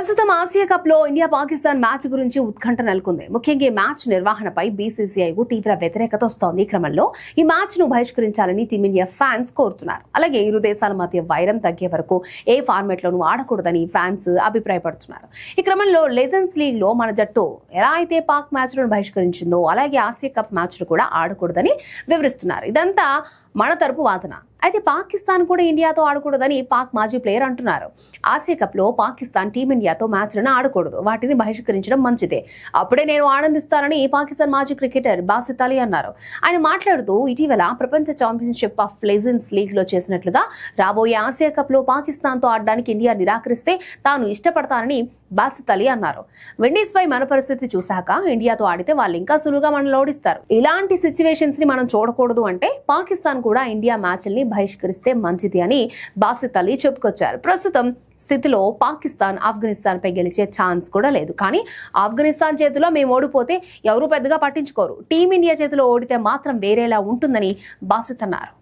ప్రస్తుతం Asia cup లో India Pakistan match గురించి ఉత్కంఠ నెలకొంది. ముఖ్యంగా ఈ మ్యాచ్ నిర్వహణపై బీసీసీఐకు తీవ్ర వ్యతిరేకత వస్తోంది. ఈ క్రమంలో ఈ మ్యాచ్ ను బహిష్కరించాలని టీమిండియా ఫ్యాన్స్ కోరుతున్నారు. అలాగే ఇరు దేశాల మధ్య వైరం తగ్గే వరకు ఏ ఫార్మాట్ లోనూ ఆడకూడదని ఫ్యాన్స్ అభిప్రాయపడుతున్నారు. ఈ క్రమంలో లెజెండ్స్ లీగ్ లో మన జట్టు ఎలా అయితే పాక్ మ్యాచ్ లను బహిష్కరించిందో అలాగే ఆసియా కప్ మ్యాచ్ ను కూడా ఆడకూడదని వివరిస్తున్నారు. ఇదంతా మన తరపు వాదన. అయితే పాకిస్తాన్ కూడా ఇండియాతో ఆడకూడదని పాక్ మాజీ ప్లేయర్ అంటున్నారు. ఆసియా కప్ లో పాకిస్తాన్ టీమిండియాతో మ్యాచ్లను ఆడకూడదు, వాటిని బహిష్కరించడం మంచిదే, అప్పుడే నేను ఆనందిస్తానని పాకిస్తాన్ మాజీ క్రికెటర్ బాసిత్ అలీ అన్నారు. ఆయన మాట్లాడుతూ ఇటీవల ప్రపంచ ఛాంపియన్షిప్ ఆఫ్ లెజెండ్స్ లీగ్ లో చేసినట్లుగా రాబోయే ఆసియా కప్ లో పాకిస్తాన్ తో ఆడడానికి ఇండియా నిరాకరిస్తే తాను ఇష్టపడతానని బాసిత్ అలీ అన్నారు. విండీస్ పై మన పరిస్థితి చూశాక ఇండియాతో ఆడితే వాళ్ళు ఇంకా సులువుగా మనల్ని ఓడిస్తారు. ఇలాంటి సిచ్యువేషన్స్ ని మనం చూడకూడదు అంటే పాకిస్తాన్ కూడా ఇండియా మ్యాచ్ల్ని బహిష్కరిస్తే మంచిది అని బాసిత్ అలీ చెప్పుకొచ్చారు. ప్రస్తుతం స్థితిలో పాకిస్తాన్ ఆఫ్ఘనిస్తాన్ పై గెలిచే ఛాన్స్ కూడా లేదు. కానీ ఆఫ్ఘనిస్తాన్ చేతిలో మేము ఓడిపోతే ఎవరు పెద్దగా పట్టించుకోరు, టీమిండియా చేతిలో ఓడితే మాత్రం వేరేలా ఉంటుందని బాసిత్ అన్నారు.